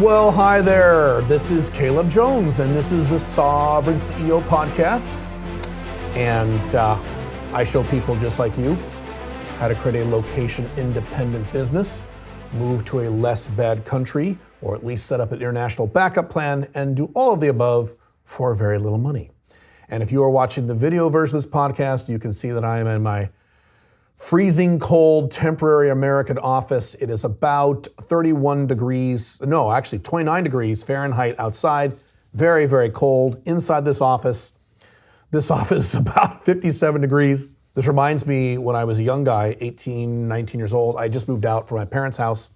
Well, hi there. This is Caleb Jones, and this is the Sovereign CEO podcast. And I show people just like you how to create a location-independent business, move to a less bad country, or at least set up an international backup plan, and do all of the above for very little money. And if you are watching the video version of this podcast, you can see that I am in my freezing cold temporary American office. It is about 29 degrees Fahrenheit outside. Very, very cold. Inside this office is about 57 degrees. This reminds me when I was a young guy, 18, 19 years old. I just moved out from my parents' house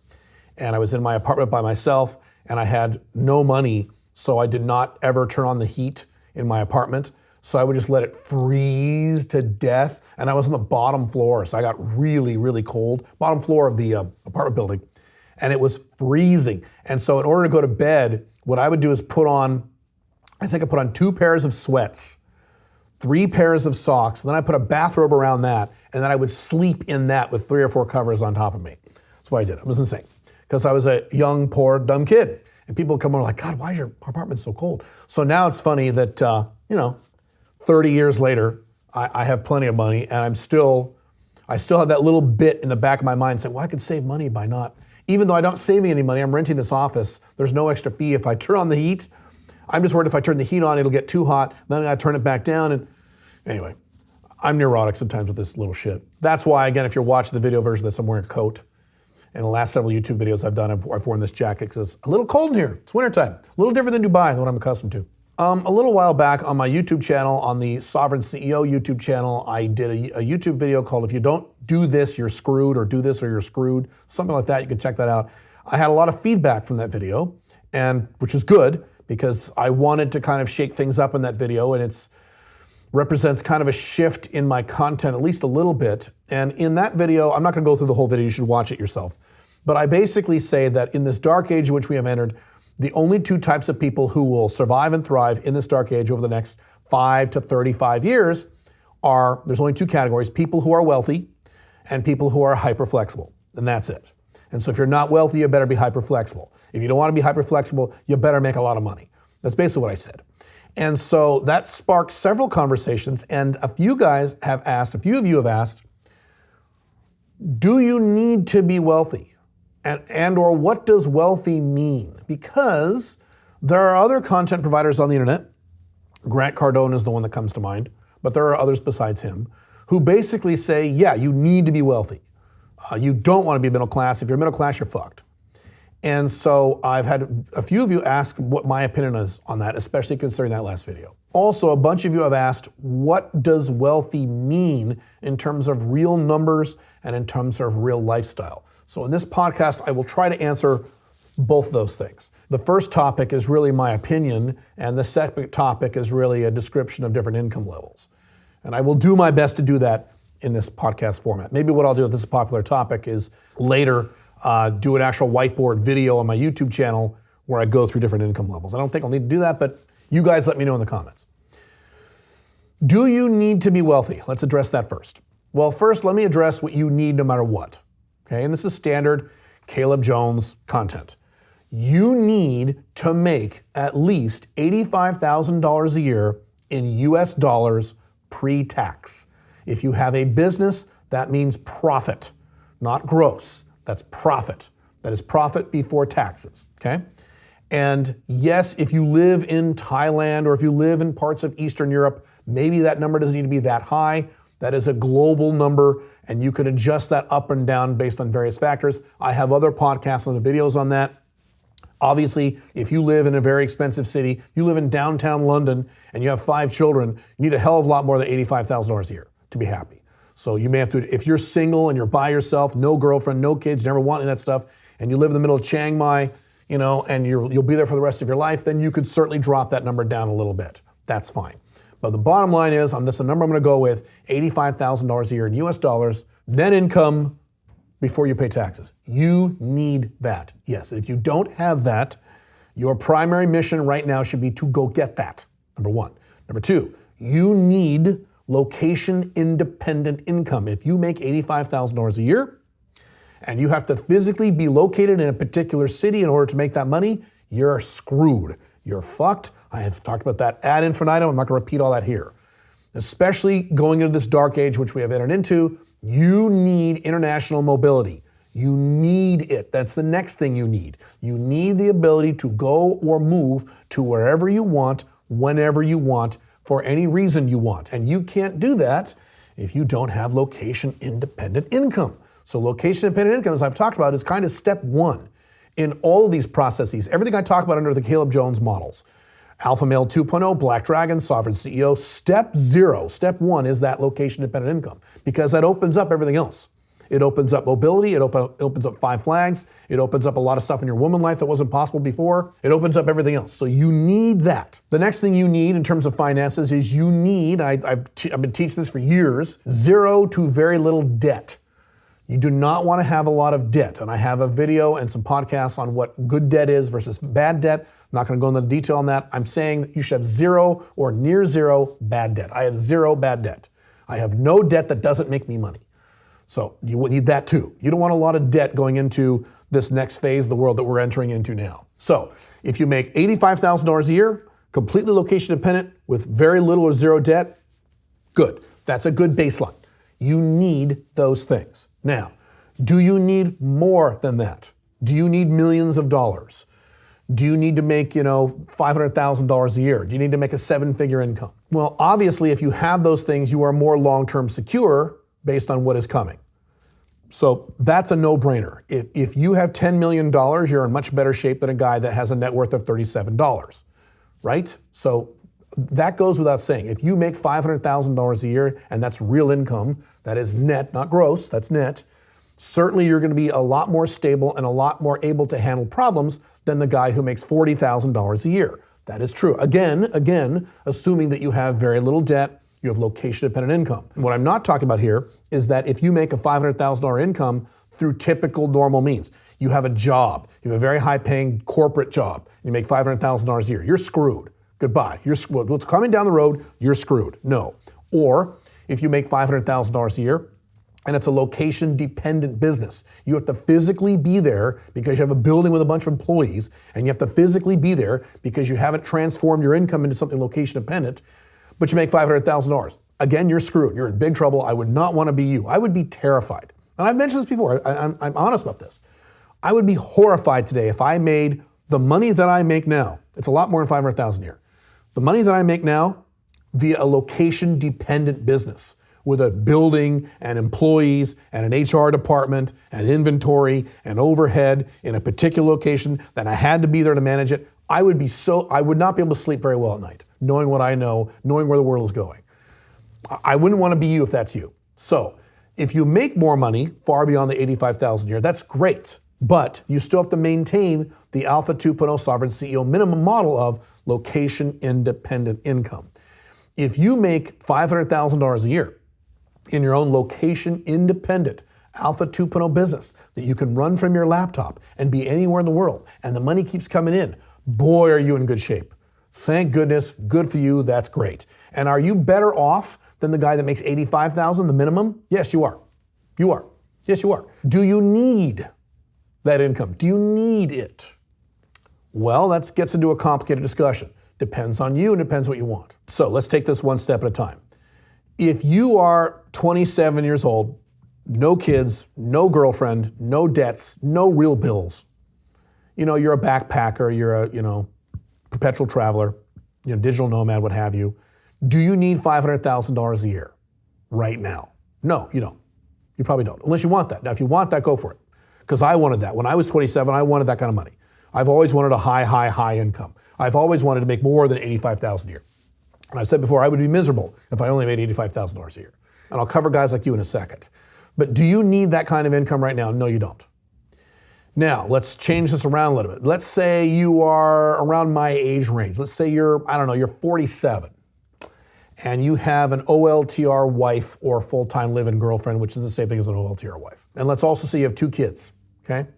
and I was in my apartment by myself and I had no money, so I did not ever turn on the heat in my apartment. So I would just let it freeze to death. And I was on the bottom floor, so I got really, really cold. Bottom floor of the apartment building. And it was freezing. And so in order to go to bed, what I would do is I put on 2 pairs of sweats, 3 pairs of socks, and then I put a bathrobe around that, and then I would sleep in that with 3 or 4 covers on top of me. That's what I did. It was insane. Because I was a young, poor, dumb kid. And people come over like, God, why is your apartment so cold? So now it's funny that, 30 years later, I have plenty of money, and I still have that little bit in the back of my mind saying, well, I could save money by not, even though I don't save any money, I'm renting this office, there's no extra fee. If I turn on the heat, I'm just worried if I turn the heat on, it'll get too hot, then I turn it back down, and anyway, I'm neurotic sometimes with this little shit. That's why, again, if you're watching the video version of this, I'm wearing a coat. And the last several YouTube videos I've done, I've worn this jacket because it's a little cold in here. It's wintertime. A little different than Dubai, than what I'm accustomed to. A little while back on my YouTube channel, on the Sovereign CEO YouTube channel, I did a YouTube video called If You Don't Do This, You're Screwed, or Do This or You're Screwed, something like that. You can check that out. I had a lot of feedback from that video, and which is good because I wanted to kind of shake things up in that video, and it represents kind of a shift in my content, at least a little bit. And in that video, I'm not gonna go through the whole video, you should watch it yourself. But I basically say that in this dark age in which we have entered, the only 2 types of people who will survive and thrive in this dark age over the next 5 to 35 years there's only 2 categories: people who are wealthy and people who are hyper flexible. And that's it. And so if you're not wealthy, you better be hyper flexible. If you don't want to be hyper flexible, you better make a lot of money. That's basically what I said. And so that sparked several conversations, and a few of you have asked, do you need to be wealthy? And or what does wealthy mean? Because there are other content providers on the internet, Grant Cardone is the one that comes to mind, but there are others besides him, who basically say, yeah, you need to be wealthy. You don't want to be middle class. If you're middle class, you're fucked. And so I've had a few of you ask what my opinion is on that, especially considering that last video. Also, a bunch of you have asked, what does wealthy mean in terms of real numbers and in terms of real lifestyle? So in this podcast, I will try to answer both those things. The first topic is really my opinion, and the second topic is really a description of different income levels. And I will do my best to do that in this podcast format. Maybe what I'll do if this is a popular topic is later do an actual whiteboard video on my YouTube channel where I go through different income levels. I don't think I'll need to do that, but you guys let me know in the comments. Do you need to be wealthy? Let's address that first. Well, first, let me address what you need no matter what. Okay, and this is standard Caleb Jones content. You need to make at least $85,000 a year in US dollars pre-tax. If you have a business, that means profit, not gross. That's profit. That is profit before taxes, okay? And yes, if you live in Thailand or if you live in parts of Eastern Europe, maybe that number doesn't need to be that high. That is a global number, and you can adjust that up and down based on various factors. I have other podcasts and videos on that. Obviously, if you live in a very expensive city, you live in downtown London, and you have 5 children, you need a hell of a lot more than $85,000 a year to be happy. So you may have to, if you're single and you're by yourself, no girlfriend, no kids, never want any of that stuff, and you live in the middle of Chiang Mai, and you'll be there for the rest of your life, then you could certainly drop that number down a little bit. That's fine. But the bottom line is, on this a number I'm going to go with, $85,000 a year in US dollars, net income before you pay taxes. You need that. Yes, and if you don't have that, your primary mission right now should be to go get that, number 1. Number 2, you need location-independent income. If you make $85,000 a year and you have to physically be located in a particular city in order to make that money, you're screwed. You're fucked. I have talked about that ad infinitum. I'm not going to repeat all that here. Especially going into this dark age, which we have entered into, you need international mobility. You need it. That's the next thing you need. You need the ability to go or move to wherever you want, whenever you want, for any reason you want. And you can't do that if you don't have location-independent income. So location-independent income, as I've talked about, is kind of step one in all of these processes. Everything I talk about under the Caleb Jones models. Alpha Male 2.0, Black Dragon, Sovereign CEO. Step zero, step one is that location-independent income, because that opens up everything else. It opens up mobility, it opens up 5 flags, it opens up a lot of stuff in your woman life that wasn't possible before, it opens up everything else. So you need that. The next thing you need in terms of finances is you need, I've been teaching this for years, 0 to very little debt. You do not want to have a lot of debt. And I have a video and some podcasts on what good debt is versus bad debt. I'm not going to go into the detail on that. I'm saying that you should have 0 or near 0 bad debt. I have 0 bad debt. I have no debt that doesn't make me money. So you need that too. You don't want a lot of debt going into this next phase of the world that we're entering into now. So if you make $85,000 a year, completely location dependent with very little or 0 debt, good. That's a good baseline. You need those things. Now, do you need more than that? Do you need millions of dollars? Do you need to make, $500,000 a year? Do you need to make a 7-figure income? Well, obviously, if you have those things, you are more long-term secure based on what is coming. So that's a no-brainer. If you have $10 million, you're in much better shape than a guy that has a net worth of $37, right? So that goes without saying. If you make $500,000 a year, and that's real income, that is net, not gross, that's net, certainly you're going to be a lot more stable and a lot more able to handle problems than the guy who makes $40,000 a year. That is true. Again, assuming that you have very little debt, you have location-dependent income. And what I'm not talking about here is that if you make a $500,000 income through typical normal means, you have a job, you have a very high-paying corporate job, you make $500,000 a year, you're screwed. Goodbye. You're screwed. What's coming down the road, you're screwed. No. Or if you make $500,000 a year and it's a location-dependent business, you have to physically be there because you have a building with a bunch of employees, and you have to physically be there because you haven't transformed your income into something location-dependent, but you make $500,000. Again, you're screwed. You're in big trouble. I would not want to be you. I would be terrified. And I've mentioned this before. I'm honest about this. I would be horrified today if I made the money that I make now. It's a lot more than $500,000 a year. The money that I make now via a location-dependent business with a building and employees and an HR department and inventory and overhead in a particular location that I had to be there to manage it, I would not be able to sleep very well at night, knowing what I know, knowing where the world is going. I wouldn't want to be you if that's you. So if you make more money, far beyond the $85,000 a year, that's great. But you still have to maintain the Alpha 2.0 Sovereign CEO minimum model of location-independent income. If you make $500,000 a year in your own location-independent Alpha 2.0 business that you can run from your laptop and be anywhere in the world, and the money keeps coming in, boy, are you in good shape. Thank goodness, good for you, that's great. And are you better off than the guy that makes $85,000, the minimum? Yes, you are. You are. Yes, you are. Do you need that income? Do you need it? Well, that gets into a complicated discussion. Depends on you and depends what you want. So let's take this one step at a time. If you are 27 years old, no kids, no girlfriend, no debts, no real bills, you're a backpacker, you're a, perpetual traveler, digital nomad, what have you, do you need $500,000 a year right now? No, you don't. You probably don't, unless you want that. Now, if you want that, go for it. Because I wanted that. When I was 27, I wanted that kind of money. I've always wanted a high income. I've always wanted to make more than $85,000 a year. And I've said before, I would be miserable if I only made $85,000 a year. And I'll cover guys like you in a second. But do you need that kind of income right now? No, you don't. Now, let's change this around a little bit. Let's say you are around my age range. Let's say you're 47. And you have an OLTR wife or full-time live-in girlfriend, which is the same thing as an OLTR wife. And let's also say you have 2 kids, okay?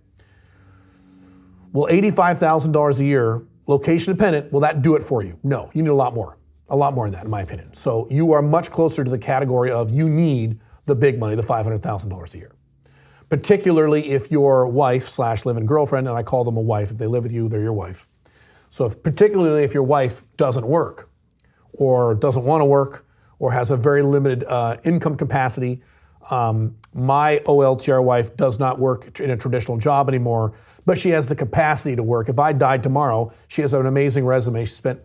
Well, $85,000 a year, location dependent, will that do it for you? No, you need a lot more than that, in my opinion. So you are much closer to the category of you need the big money, the $500,000 a year. Particularly if your wife / live-in girlfriend, and I call them a wife, if they live with you, they're your wife. So particularly if your wife doesn't work or doesn't want to work or has a very limited income capacity. My OLTR wife does not work in a traditional job anymore, but she has the capacity to work. If I died tomorrow, she has an amazing resume. She spent,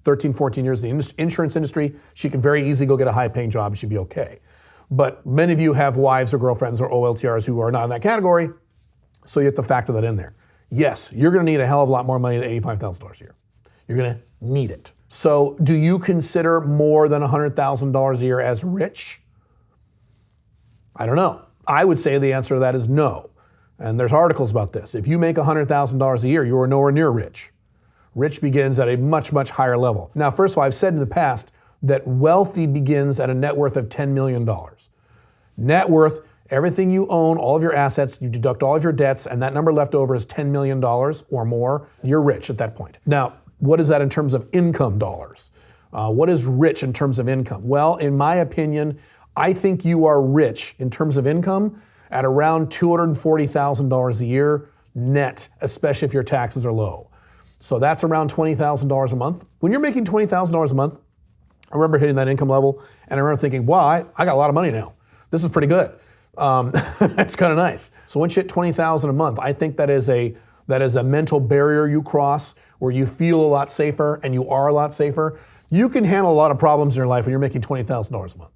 13, 14 years in the insurance industry. She could very easily go get a high-paying job and she'd be okay. But many of you have wives or girlfriends or OLTRs who are not in that category, so you have to factor that in there. Yes, you're gonna need a hell of a lot more money than $85,000 a year. You're gonna need it. So do you consider more than $100,000 a year as rich? I don't know. I would say the answer to that is no. And there's articles about this. If you make $100,000 a year, you are nowhere near rich. Rich begins at a much, much higher level. Now, first of all, I've said in the past that wealthy begins at a net worth of $10 million. Net worth, everything you own, all of your assets, you deduct all of your debts, and that number left over is $10 million or more, you're rich at that point. Now, what is that in terms of income dollars? What is rich in terms of income? Well, in my opinion, I think you are rich in terms of income at around $240,000 a year net, especially if your taxes are low. So that's around $20,000 a month. When you're making $20,000 a month, I remember hitting that income level and I remember thinking, wow, I got a lot of money now. This is pretty good. That's kind of nice. So once you hit $20,000 a month, I think that is a mental barrier you cross where you feel a lot safer and you are a lot safer. You can handle a lot of problems in your life when you're making $20,000 a month.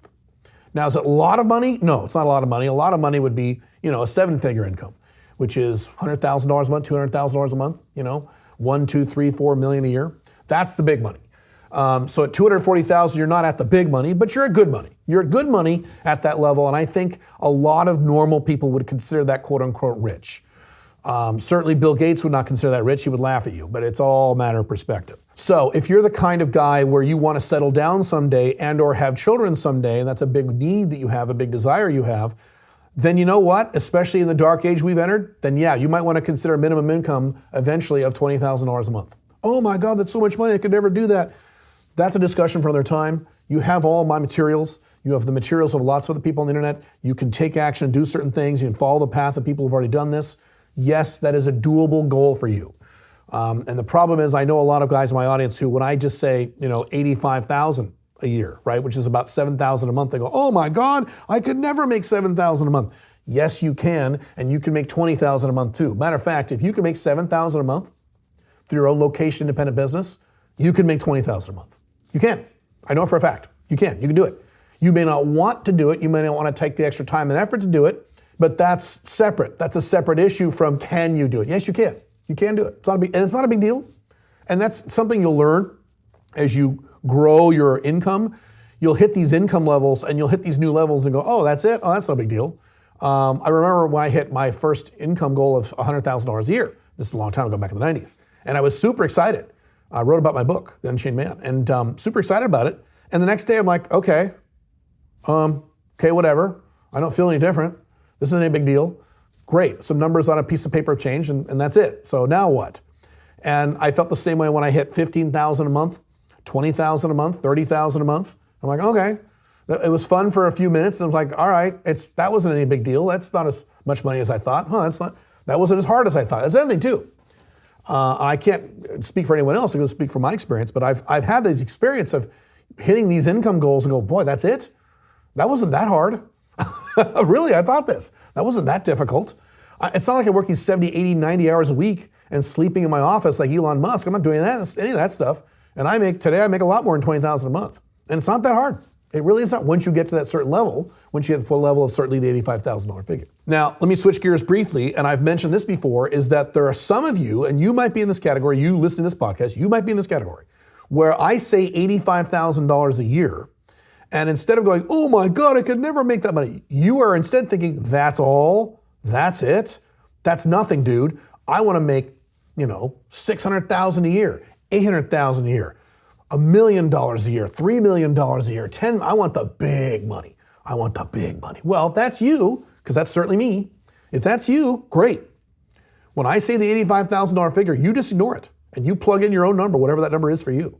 Now, is it a lot of money? No, it's not a lot of money. A lot of money would be, a seven-figure income, which is $100,000 a month, $200,000 a month, $1, $2, $3, $4 million a year. That's the big money. So at $240,000, you're not at the big money, but you're at good money. You're at good money at that level, and I think a lot of normal people would consider that quote-unquote rich. Certainly Bill Gates would not consider that rich. He would laugh at you, but it's all a matter of perspective. So if you're the kind of guy where you want to settle down someday and or have children someday, and that's a big need that you have, a big desire you have, then you know what? Especially in the dark age we've entered, then yeah, you might want to consider a minimum income eventually of $20,000 a month. Oh my God, that's so much money, I could never do that. That's a discussion for another time. You have all my materials. You have the materials of lots of other people on the internet. You can take action and do certain things. You can follow the path of people who've already done this. Yes, that is a doable goal for you. And the problem is I know a lot of guys in my audience who, when I just say, $85,000 a year, right, which is about $7,000 a month, they go, oh my God, I could never make $7,000 a month. Yes, you can, and you can make $20,000 a month too. Matter of fact, if you can make $7,000 a month through your own location independent business, you can make $20,000 a month. You can. I know for a fact. You can do it. You may not want to do it. You may not want to take the extra time and effort to do it, but that's separate. That's a separate issue from can you do it? Yes, you can. You can do it. And it's not a big deal. And that's something you'll learn as you grow your income. You'll hit these income levels and you'll hit these new levels and go, oh, that's it? Oh, that's no big deal. I remember when I hit my first income goal of $100,000 a year. This is a long time ago, back in the 90s. And I was super excited. I wrote about my book, The Unchained Man, and super excited about it. And the next day I'm like, okay, whatever. I don't feel any different. This isn't a big deal. Great, some numbers on a piece of paper have changed and that's it. So now what? And I felt the same way when I hit $15,000 a month, $20,000 a month, $30,000 a month. I'm like, okay. It was fun for a few minutes and I was like, all right, that wasn't any big deal. That's not as much money as I thought. That wasn't as hard as I thought. That's anything too. I can't speak for anyone else. I can speak from my experience, but I've had this experience of hitting these income goals and go, boy, that's it? That wasn't that hard. Really, I thought this. That wasn't that difficult. It's not like I'm working 70, 80, 90 hours a week and sleeping in my office like Elon Musk. I'm not doing any of that stuff. And today I make a lot more than $20,000 a month. And it's not that hard. It really is not once you get to that certain level, once you get to the level of certainly the $85,000 figure. Now, let me switch gears briefly, and I've mentioned this before, is that there are some of you, and you might be in this category, you listening to this podcast, you might be in this category, where I say $85,000 a year, and instead of going, oh my God, I could never make that money, you are instead thinking, that's all? That's it? That's nothing, dude. I want to make, $600,000 a year, $800,000 a year, $1 million a year, $3 million a year, I want the big money. I want the big money. Well, if that's you, because that's certainly me, if that's you, great. When I say the $85,000 figure, you just ignore it and you plug in your own number, whatever that number is for you.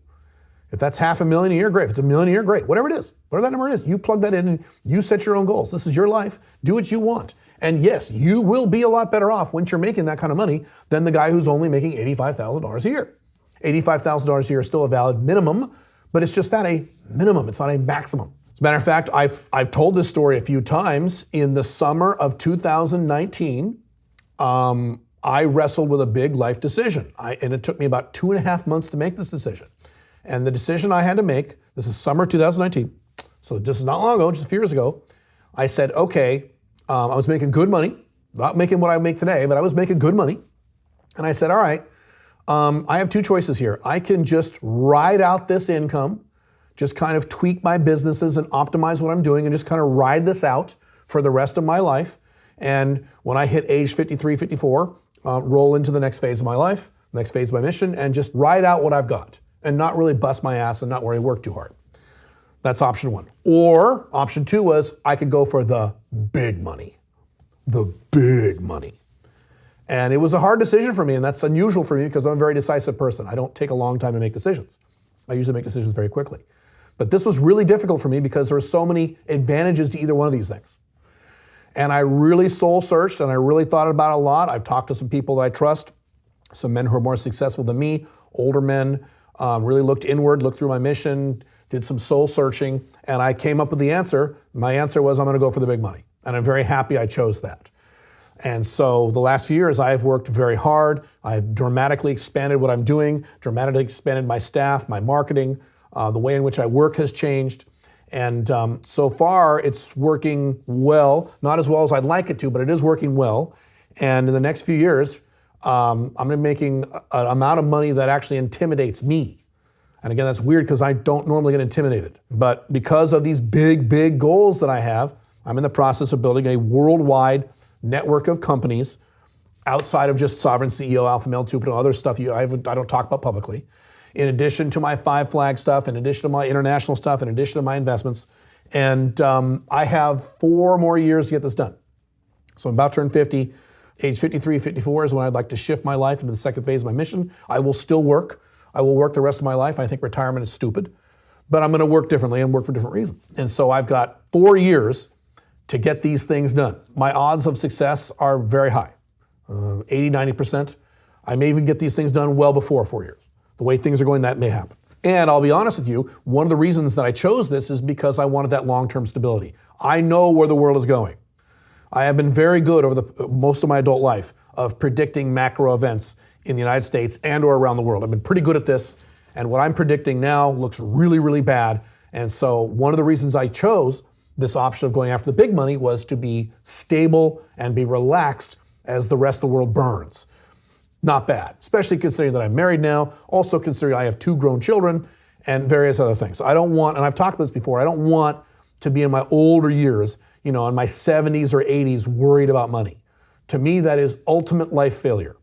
If that's $500,000 a year, great. If it's $1 million a year, great. Whatever it is, whatever that number is, you plug that in and you set your own goals. This is your life. Do what you want. And yes, you will be a lot better off once you're making that kind of money than the guy who's only making $85,000 a year. $85,000 a year is still a valid minimum, but it's just at a minimum. It's not a maximum. As a matter of fact, I've told this story a few times. In the summer of 2019, I wrestled with a big life decision. And it took me about 2.5 months to make this decision. And the decision I had to make, this is summer 2019, so this is not long ago, just a few years ago, I said, okay, I was making good money, not making what I make today, but I was making good money. And I said, all right, I have two choices here. I can just ride out this income, just kind of tweak my businesses and optimize what I'm doing and just kind of ride this out for the rest of my life. And when I hit age 53, 54, roll into the next phase of my life, next phase of my mission, and just ride out what I've got and not really bust my ass and not really work too hard. That's option one. Or option two was I could go for the big money. The big money. And it was a hard decision for me, and that's unusual for me because I'm a very decisive person. I don't take a long time to make decisions. I usually make decisions very quickly. But this was really difficult for me because there were so many advantages to either one of these things. And I really soul searched and I really thought about it a lot. I've talked to some people that I trust, some men who are more successful than me, older men, really looked inward, looked through my mission, did some soul searching, and I came up with the answer. My answer was I'm going to go for the big money. And I'm very happy I chose that. And so the last few years, I've worked very hard. I've dramatically expanded what I'm doing, dramatically expanded my staff, my marketing, the way in which I work has changed. And so far, it's working well, not as well as I'd like it to, but it is working well. And in the next few years, I'm going to be making an amount of money that actually intimidates me. And again, that's weird because I don't normally get intimidated. But because of these big, big goals that I have, I'm in the process of building a worldwide network of companies outside of just Sovereign CEO, Alpha Male 2.0, other stuff I don't talk about publicly. In addition to my 5 flag stuff, in addition to my international stuff, in addition to my investments. And I have 4 more years to get this done. So I'm about to turn 50. Age 53, 54 is when I'd like to shift my life into the second phase of my mission. I will still work. I will work the rest of my life. I think retirement is stupid, but I'm going to work differently and work for different reasons. And so I've got 4 years to get these things done. My odds of success are very high, 80, 90%. I may even get these things done well before 4 years. The way things are going, that may happen. And I'll be honest with you, one of the reasons that I chose this is because I wanted that long-term stability. I know where the world is going. I have been very good over most of my adult life of predicting macro events in the United States and or around the world. I've been pretty good at this, and what I'm predicting now looks really, really bad. And so one of the reasons I chose this option of going after the big money was to be stable and be relaxed as the rest of the world burns. Not bad, especially considering that I'm married now, also considering I have 2 grown children and various other things. I don't want, and I've talked about this before, I don't want to be in my older years, in my 70s or 80s, worried about money. To me, that is ultimate life failure.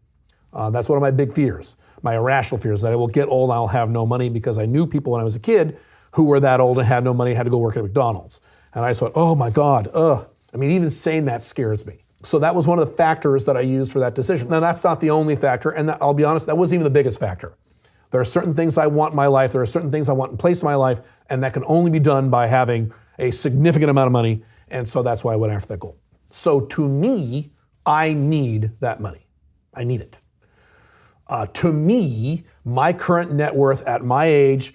That's one of my big fears, my irrational fears, that I will get old and I'll have no money, because I knew people when I was a kid who were that old and had no money, had to go work at McDonald's. And I just thought, oh my God, even saying that scares me. So that was one of the factors that I used for that decision. Now, that's not the only factor, and I'll be honest, that wasn't even the biggest factor. There are certain things I want in my life, there are certain things I want in place in my life, and that can only be done by having a significant amount of money, and so that's why I went after that goal. So to me, I need that money. I need it. To me, my current net worth at my age,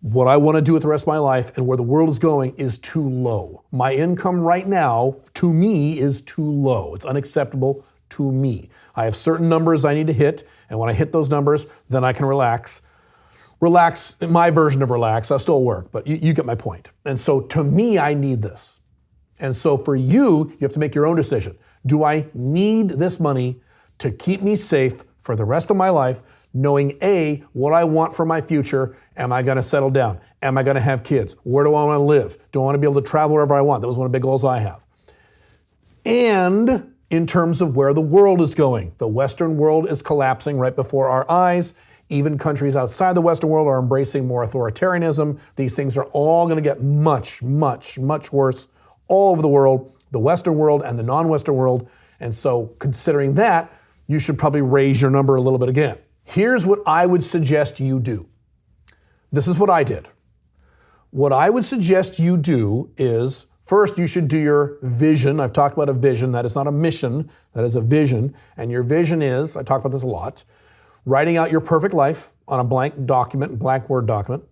what I want to do with the rest of my life and where the world is going is too low. My income right now, to me, is too low. It's unacceptable to me. I have certain numbers I need to hit, and when I hit those numbers, then I can relax. Relax, my version of relax, I'll still work, but you get my point. And so to me, I need this. And so for you, you have to make your own decision. Do I need this money to keep me safe for the rest of my life, knowing A, what I want for my future? Am I going to settle down? Am I going to have kids? Where do I want to live? Do I want to be able to travel wherever I want? That was one of the big goals I have. And in terms of where the world is going, the Western world is collapsing right before our eyes. Even countries outside the Western world are embracing more authoritarianism. These things are all going to get much, much, much worse all over the world, the Western world and the non-Western world. And so considering that, you should probably raise your number a little bit again. Here's what I would suggest you do. This is what I did. What I would suggest you do is, first, you should do your vision. I've talked about a vision. That is not a mission. That is a vision. And your vision is, I talk about this a lot, writing out your perfect life on a blank document, blank Word document,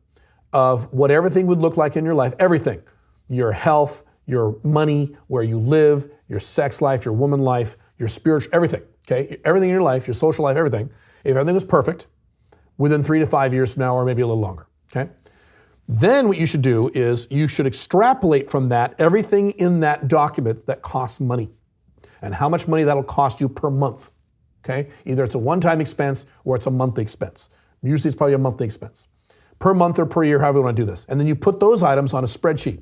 of what everything would look like in your life, everything, your health, your money, where you live, your sex life, your woman life, your spiritual, everything, okay? Everything in your life, your social life, everything. If everything was perfect, within 3 to 5 years from now, or maybe a little longer, okay? Then what you should do is you should extrapolate from that everything in that document that costs money and how much money that'll cost you per month, okay? Either it's a one-time expense or it's a monthly expense. Usually it's probably a monthly expense. Per month or per year, however you want to do this. And then you put those items on a spreadsheet.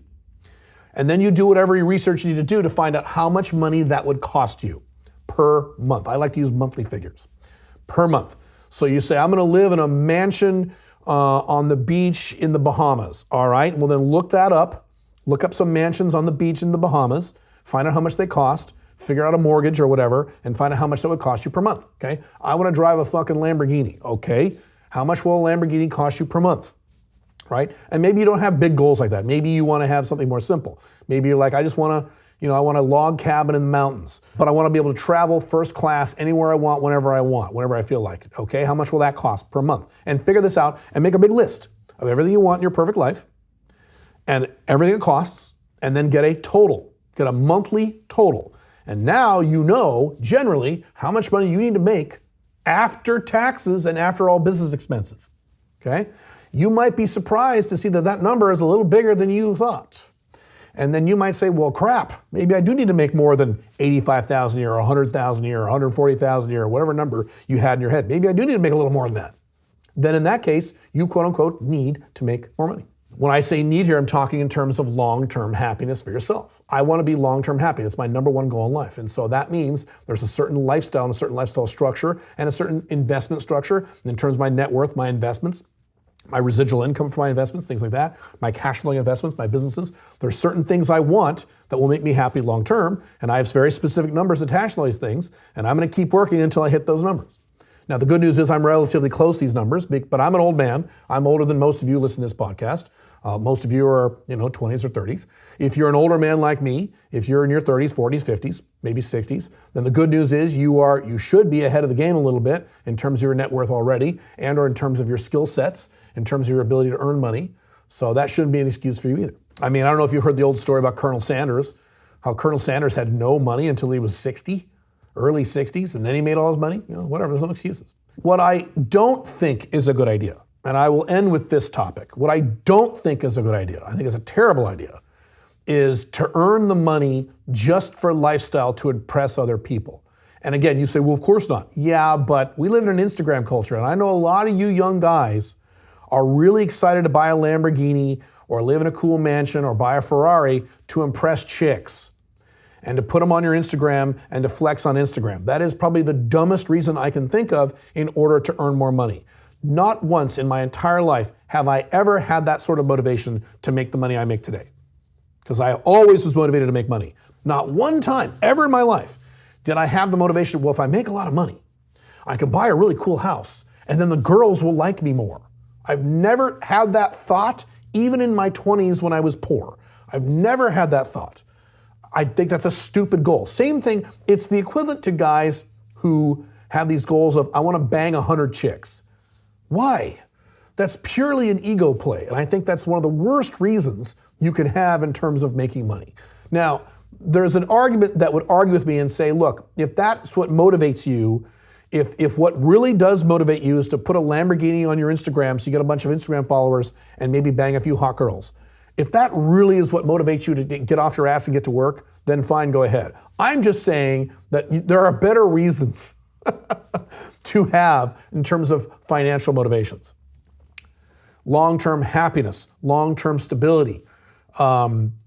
And then you do whatever research you need to do to find out how much money that would cost you per month. I like to use monthly figures. Per month. So you say, I'm going to live in a mansion on the beach in the Bahamas. All right, well then look that up. Look up some mansions on the beach in the Bahamas. Find out how much they cost. Figure out a mortgage or whatever and find out how much that would cost you per month. Okay, I want to drive a fucking Lamborghini. Okay. How much will a Lamborghini cost you per month, right? And maybe you don't have big goals like that. Maybe you want to have something more simple. Maybe you're like, I just want to, I want a log cabin in the mountains, but I want to be able to travel first class anywhere I want, whenever I feel like it. Okay, how much will that cost per month? And figure this out and make a big list of everything you want in your perfect life and everything it costs, and then get a total, get a monthly total. And now you know generally how much money you need to make after taxes and after all business expenses, okay? You might be surprised to see that that number is a little bigger than you thought. And then you might say, well, crap, maybe I do need to make more than $85,000 a year or $100,000 a year or $140,000 a year or whatever number you had in your head. Maybe I do need to make a little more than that. Then in that case, you quote unquote need to make more money. When I say need here, I'm talking in terms of long-term happiness for yourself. I want to be long-term happy. That's my number one goal in life. And so that means there's a certain lifestyle and a certain lifestyle structure and a certain investment structure in terms of my net worth, my investments, my residual income for my investments, things like that, my cash flowing investments, my businesses. There's certain things I want that will make me happy long-term, and I have very specific numbers attached to these things, and I'm going to keep working until I hit those numbers. Now, the good news is I'm relatively close to these numbers, but I'm an old man. I'm older than most of you listening to this podcast. Most of you are, 20s or 30s. If you're an older man like me, if you're in your 30s, 40s, 50s, maybe 60s, then the good news is you should be ahead of the game a little bit in terms of your net worth already, and or in terms of your skill sets, in terms of your ability to earn money. So that shouldn't be an excuse for you either. I mean, I don't know if you've heard the old story about Colonel Sanders, how Colonel Sanders had no money until he was 60, early 60s, and then he made all his money. Whatever, there's no excuses. What I don't think is a good idea, and I will end with this topic. What I don't think is a good idea, I think it's a terrible idea, is to earn the money just for lifestyle to impress other people. And again, you say, well, of course not. Yeah, but we live in an Instagram culture, and I know a lot of you young guys are really excited to buy a Lamborghini or live in a cool mansion or buy a Ferrari to impress chicks and to put them on your Instagram and to flex on Instagram. That is probably the dumbest reason I can think of in order to earn more money. Not once in my entire life have I ever had that sort of motivation to make the money I make today. Because I always was motivated to make money. Not one time ever in my life did I have the motivation, well, if I make a lot of money, I can buy a really cool house and then the girls will like me more. I've never had that thought, even in my 20s when I was poor. I've never had that thought. I think that's a stupid goal. Same thing, it's the equivalent to guys who have these goals of, I want to bang 100 chicks. Why? That's purely an ego play. And I think that's one of the worst reasons you can have in terms of making money. Now, there's an argument that would argue with me and say, look, if that's what motivates you, if what really does motivate you is to put a Lamborghini on your Instagram so you get a bunch of Instagram followers and maybe bang a few hot girls, if that really is what motivates you to get off your ass and get to work, then fine, go ahead. I'm just saying that there are better reasons to have in terms of financial motivations. Long-term happiness, long-term stability,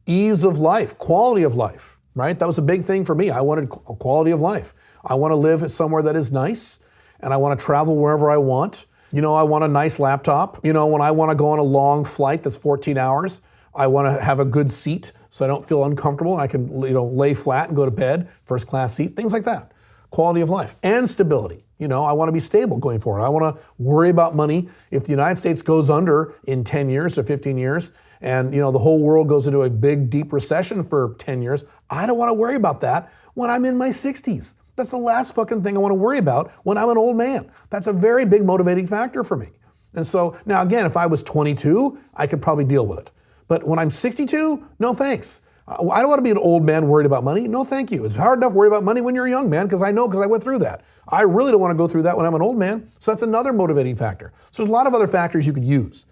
ease of life, quality of life, right? That was a big thing for me. I wanted quality of life. I want to live somewhere that is nice, and I want to travel wherever I want. I want a nice laptop. When I want to go on a long flight that's 14 hours, I want to have a good seat so I don't feel uncomfortable. I can, lay flat and go to bed, first class seat, things like that. Quality of life and stability. I want to be stable going forward. I want to worry about money. If the United States goes under in 10 years or 15 years, and the whole world goes into a big, deep recession for 10 years, I don't want to worry about that when I'm in my 60s. That's the last fucking thing I want to worry about when I'm an old man. That's a very big motivating factor for me. And so now again, if I was 22, I could probably deal with it. But when I'm 62, no thanks. I don't want to be an old man worried about money. No, thank you. It's hard enough to worry about money when you're a young man because I went through that. I really don't want to go through that when I'm an old man. So that's another motivating factor. So there's a lot of other factors you could use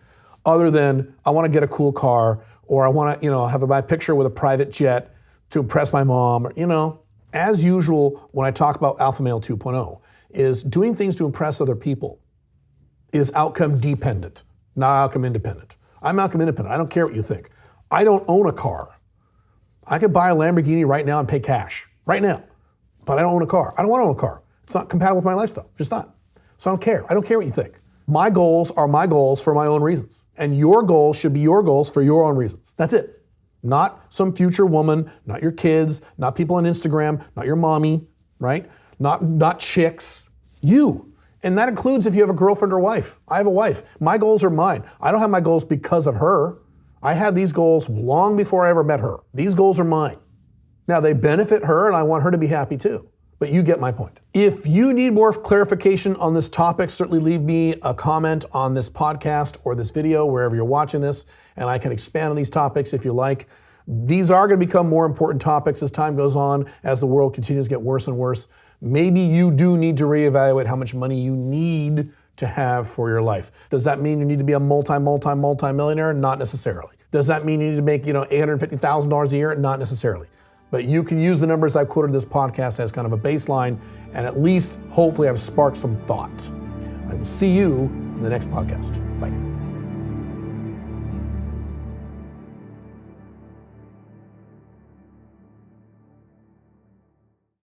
other than I want to get a cool car or I want to, have my picture with a private jet to impress my mom. As usual, when I talk about Alpha Male 2.0, is doing things to impress other people is outcome dependent, not outcome independent. I'm outcome independent. I don't care what you think. I don't own a car. I could buy a Lamborghini right now and pay cash, right now, but I don't own a car. I don't want to own a car. It's not compatible with my lifestyle, just not. So I don't care. I don't care what you think. My goals are my goals for my own reasons, and your goals should be your goals for your own reasons. That's it. Not some future woman, not your kids, not people on Instagram, not your mommy, right? Not chicks, you. And that includes if you have a girlfriend or wife. I have a wife. My goals are mine. I don't have my goals because of her. I had these goals long before I ever met her. These goals are mine. Now they benefit her and I want her to be happy too. But you get my point. If you need more clarification on this topic, certainly leave me a comment on this podcast or this video, wherever you're watching this, and I can expand on these topics if you like. These are going to become more important topics as time goes on, as the world continues to get worse and worse. Maybe you do need to reevaluate how much money you need to have for your life. Does that mean you need to be a multi-millionaire? Not necessarily. Does that mean you need to make, $850,000 a year? Not necessarily. But you can use the numbers I've quoted in this podcast as kind of a baseline, and at least hopefully I've sparked some thought. I will see you in the next podcast. Bye.